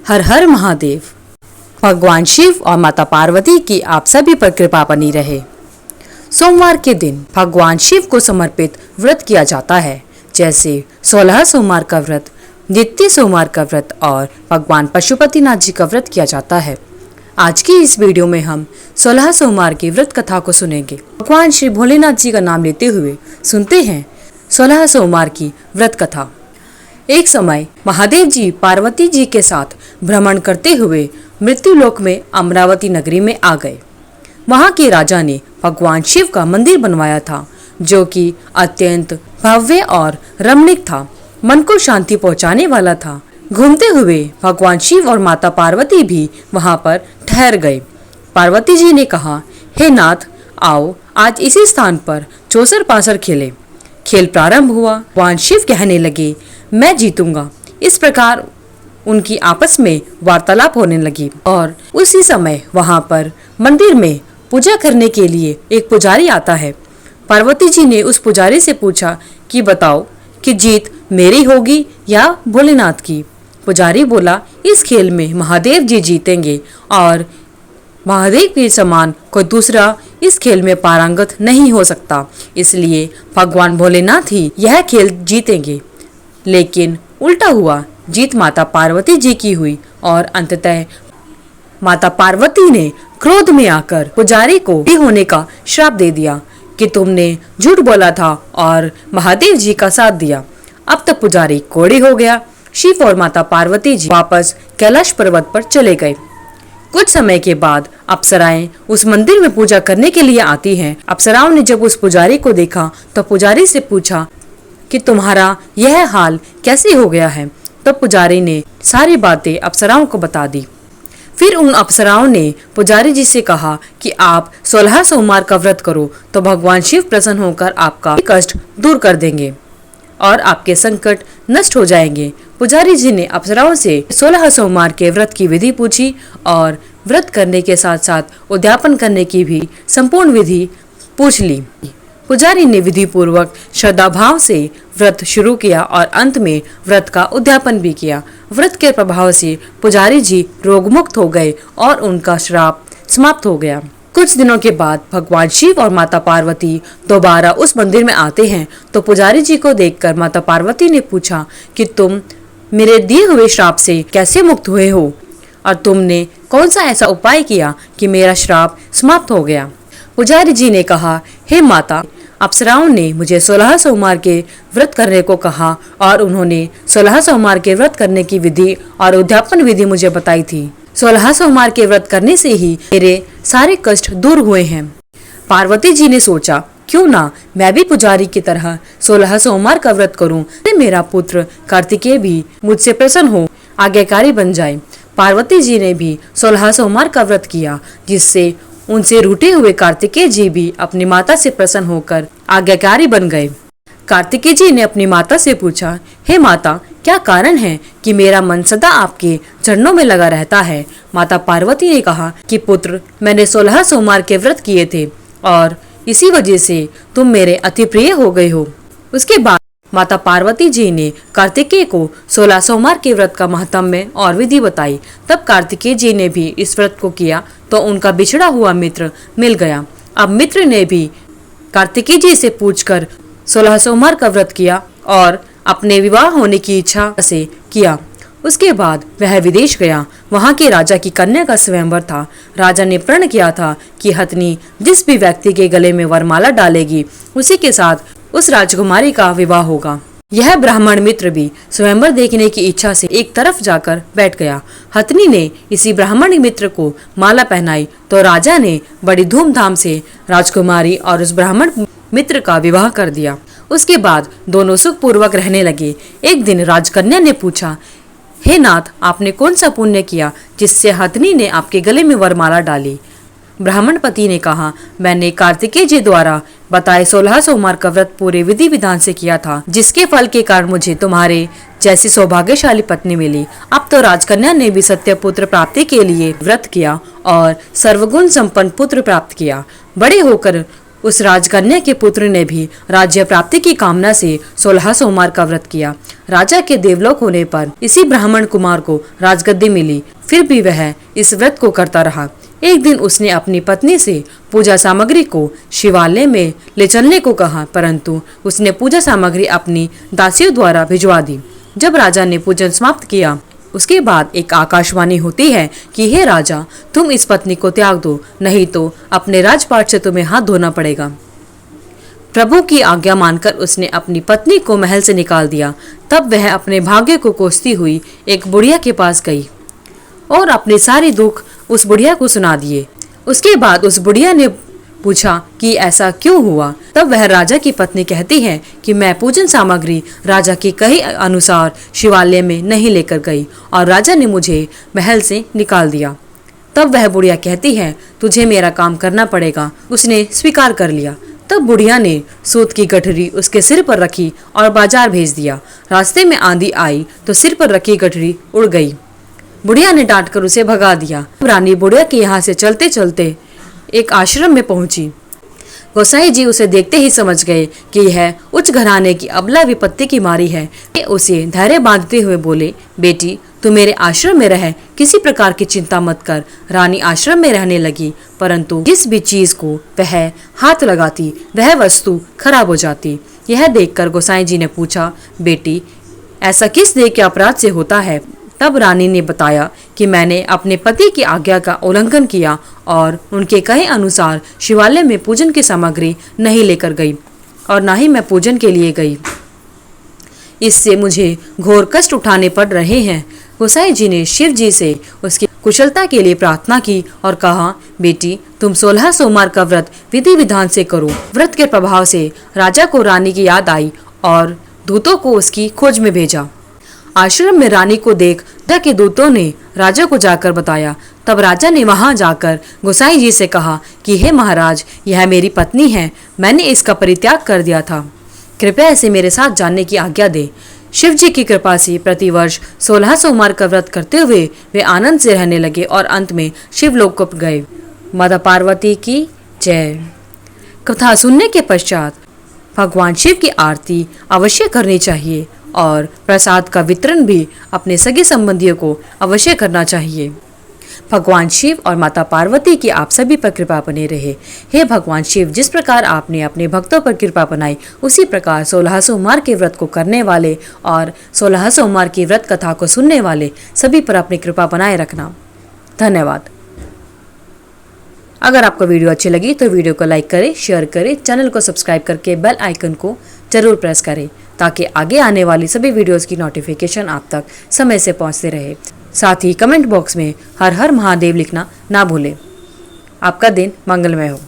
हर हर महादेव। भगवान शिव और माता पार्वती की आप सभी पर कृपा बनी रहे। सोमवार के दिन भगवान शिव को समर्पित व्रत किया जाता है, जैसे 16 सोमवार का व्रत, नित्य सोमवार का व्रत और भगवान पशुपतिनाथ जी का व्रत किया जाता है। आज की इस वीडियो में हम 16 सोमवार की व्रत कथा को सुनेंगे। भगवान श्री भोलेनाथ जी का नाम लेते हुए सुनते हैं 16 सोमवार की व्रत कथा। एक समय महादेव जी पार्वती जी के साथ भ्रमण करते हुए मृत्युलोक में अमरावती नगरी में आ गए। वहां के राजा ने भगवान शिव का मंदिर बनवाया था, जो कि अत्यंत भव्य और रमणीक था, मन को शांति पहुंचाने वाला था। घूमते हुए भगवान शिव और माता पार्वती भी वहां पर ठहर गए। पार्वती जी ने कहा, हे नाथ, आओ आज इसी स्थान पर चौसर पासर खेले। खेल प्रारंभ हुआ। भगवान शिव कहने लगे, मैं जीतूंगा। इस प्रकार उनकी आपस में वार्तालाप होने लगी और उसी समय वहां पर मंदिर में पूजा करने के लिए एक पुजारी आता है। पार्वती जी ने उस पुजारी से पूछा कि बताओ कि जीत मेरी होगी या भोलेनाथ की। पुजारी बोला, इस खेल में महादेव जी जीतेंगे और महादेव के समान कोई दूसरा इस खेल में पारंगत नहीं हो सकता, इसलिए भगवान भोलेनाथ ही यह खेल जीतेंगे। लेकिन उल्टा हुआ, जीत माता पार्वती जी की हुई और अंततः माता पार्वती ने क्रोध में आकर पुजारी को होने का श्राप दे दिया कि तुमने झूठ बोला था और महादेव जी का साथ दिया। अब तक पुजारी कोढ़ी हो गया। शिव और माता पार्वती जी वापस कैलाश पर्वत पर चले गए। कुछ समय के बाद अप्सराएं उस मंदिर में पूजा करने के लिए आती हैं। अप्सराओं ने जब उस पुजारी को देखा तो पुजारी से पूछा कि तुम्हारा यह हाल कैसे हो गया है। तब पुजारी ने सारी बातें अप्सराओं को बता दी। फिर उन अप्सराओं ने पुजारी जी से कहा कि आप 16 सोमवार का व्रत करो तो भगवान शिव प्रसन्न होकर आपका कष्ट दूर कर देंगे और आपके संकट नष्ट हो जाएंगे। पुजारी जी ने अप्सराओं से 16 सोमवार के व्रत की विधि पूछी और व्रत करने के साथ साथ उद्यापन करने की भी संपूर्ण विधि पूछ ली। पुजारी ने विधि पूर्वक श्रद्धा भाव से व्रत शुरू किया और अंत में व्रत का उद्यापन भी किया। व्रत के प्रभाव से पुजारी जी रोगमुक्त हो गए और उनका श्राप समाप्त हो गया। कुछ दिनों के बाद भगवान शिव और माता पार्वती दोबारा उस मंदिर में आते हैं तो पुजारी जी को देखकर माता पार्वती ने पूछा कि तुम मेरे दिए हुए श्राप से कैसे मुक्त हुए हो और तुमने कौन सा ऐसा उपाय किया कि मेरा श्राप समाप्त हो गया। पुजारी जी ने कहा, हे माता, अप्सराओं ने मुझे 16 सोमवार के व्रत करने को कहा और उन्होंने 16 सोमवार के व्रत करने की विधि और उद्यापन विधि मुझे बताई थी। 16 सोमवार के व्रत करने से ही मेरे सारे कष्ट दूर हुए हैं। पार्वती जी ने सोचा, क्यों ना मैं भी पुजारी की तरह 16 सोमवार का व्रत करूं, मेरा पुत्र कार्तिकेय भी मुझसे प्रसन्न हो, आज्ञाकारी बन जाए। पार्वती जी ने भी 16 सोमवार का व्रत किया, जिससे उनसे रूठे हुए कार्तिकेय जी भी अपनी माता से प्रसन्न होकर आज्ञाकारी बन गए। कार्तिकेय जी ने अपनी माता से पूछा, हे माता, क्या कारण है कि मेरा मन सदा आपके चरणों में लगा रहता है। माता पार्वती ने कहा कि पुत्र, मैंने 16 सोमवार के व्रत किए थे और इसी वजह से तुम मेरे अति प्रिय हो गए हो। उसके बाद माता पार्वती जी ने कार्तिकेय को 16 सोमवार के व्रत का महत्व और विधि बताई। तब कार्तिकेय जी ने भी इस व्रत को किया तो उनका बिछड़ा हुआ मित्र मिल गया। अब मित्र ने भी कार्तिकेय जी से पूछकर 16 सोमवार का व्रत किया और अपने विवाह होने की इच्छा से किया। उसके बाद वह विदेश गया। वहां के राजा की कन्या का स्वयंवर था। राजा ने प्रण किया था कि हथनी जिस भी व्यक्ति के गले में वरमाला डालेगी, उसी के साथ उस राजकुमारी का विवाह होगा। यह ब्राह्मण मित्र भी स्वयंवर देखने की इच्छा से एक तरफ जाकर बैठ गया। हथनी ने इसी ब्राह्मण मित्र को माला पहनाई तो राजा ने बड़ी धूमधाम से राजकुमारी और उस ब्राह्मण मित्र का विवाह कर दिया। उसके बाद दोनों सुखपूर्वक रहने लगे। एक दिन राजकन्या ने पूछा, हे नाथ, आपने कौन सा पुण्य किया जिससे हथनी ने आपके गले में वरमाला डाली। ब्राह्मण पति ने कहा, मैंने कार्तिकेय जी द्वारा बताए 16 सोमवार का व्रत पूरे विधि विधान से किया था, जिसके फल के कारण मुझे तुम्हारे जैसी सौभाग्यशाली पत्नी मिली। अब तो राजकन्या ने भी सत्य पुत्र प्राप्ति के लिए व्रत किया और सर्वगुण संपन्न पुत्र प्राप्त किया। बड़े होकर उस राजकन्या के पुत्र ने भी राज्य प्राप्ति की कामना से 16 सोमवार का व्रत किया। राजा के देवलोक होने पर इसी ब्राह्मण कुमार को राजगद्दी मिली, फिर भी वह इस व्रत को करता रहा। एक दिन उसने अपनी पत्नी से पूजा सामग्री को शिवालय में ले चलने को कहा, परंतु उसने पूजा सामग्री अपनी दासियों द्वारा भिजवा दी। जब राजा ने पूजन समाप्त किया, उसके बाद एक आकाशवाणी होती है कि हे राजा, तुम इस पत्नी को त्याग दो, नहीं तो अपने राजपाट से तुम्हें हाथ धोना पड़ेगा। प्रभु की आज्ञा मानकर उसने अपनी पत्नी को महल से निकाल दिया। तब वह अपने भाग्य को कोसती हुई एक बुढ़िया के पास गई और अपने सारे दुख उस बुढ़िया को सुना दिए। उसके बाद उस बुढ़िया ने पूछा कि ऐसा क्यों हुआ। तब वह राजा की पत्नी कहती है कि मैं पूजन सामग्री राजा के कहे अनुसार शिवालय में नहीं लेकर गई और राजा ने मुझे महल से निकाल दिया। तब वह बुढ़िया कहती है, तुझे मेरा काम करना पड़ेगा। उसने स्वीकार कर लिया। तब बुढ़िया ने सूत की गठरी उसके सिर पर रखी और बाजार भेज दिया। रास्ते में आंधी आई तो सिर पर रखी गठरी उड़ गई। बुढ़िया ने डांटकर उसे भगा दिया। रानी बुढ़िया के यहाँ से चलते चलते एक आश्रम में पहुंची। गोसाई जी उसे देखते ही समझ गए कि यह उच्च घराने की अबला विपत्ति की मारी है। वे उसे धैर्य बांधते हुए बोले, बेटी तू मेरे आश्रम में रह, किसी प्रकार की चिंता मत कर। रानी आश्रम में रहने लगी, परंतु जिस भी चीज को वह हाथ लगाती वह वस्तु खराब हो जाती। यह देखकर गोसाई जी ने पूछा, बेटी ऐसा किस देह के अपराध से होता है। तब रानी ने बताया कि मैंने अपने पति की आज्ञा का उल्लंघन किया और उनके कहे अनुसार शिवालय में पूजन की सामग्री नहीं लेकर गई और न ही मैं पूजन के लिए गई। इससे मुझे घोर कष्ट उठाने पड़ रहे हैं। गोसाई जी ने शिव जी से उसकी कुशलता के लिए प्रार्थना की और कहा, बेटी तुम 16 सोमवार का व्रत विधि विधान से करो। व्रत के प्रभाव से राजा को रानी की याद आई और दूतों को उसकी खोज में भेजा। आश्रम में रानी को देख राजा के दूतों ने राजा को जाकर बताया। तब राजा ने वहां जाकर गोसाई जी से कहा कि हे महाराज, यह मेरी पत्नी है, मैंने इसका परित्याग कर दिया था, कृपया इसे मेरे साथ जाने की आज्ञा दे। शिव जी की कृपा से प्रतिवर्ष 16 सोमवार का व्रत करते हुए वे आनंद से रहने लगे और अंत में शिवलोक को गए। माता पार्वती की जय। कथा सुनने के पश्चात भगवान शिव की आरती अवश्य करनी चाहिए और प्रसाद का वितरण भी अपने सगे संबंधियों को अवश्य करना चाहिए। भगवान शिव और माता पार्वती की आप सभी पर कृपा बने रहे। हे भगवान शिव, जिस प्रकार आपने अपने भक्तों पर कृपा बनाई, उसी प्रकार 16 सोमवार के व्रत को करने वाले और 16 सोमवार की व्रत कथा को सुनने वाले सभी पर अपनी कृपा बनाए रखना। धन्यवाद। अगर आपको वीडियो अच्छी लगी तो वीडियो को लाइक करें, शेयर करें, चैनल को सब्सक्राइब करके बेल आइकन को जरूर प्रेस करें ताकि आगे आने वाली सभी वीडियोस की नोटिफिकेशन आप तक समय से पहुंचते रहे। साथ ही कमेंट बॉक्स में हर हर महादेव लिखना ना भूलें। आपका दिन मंगलमय हो।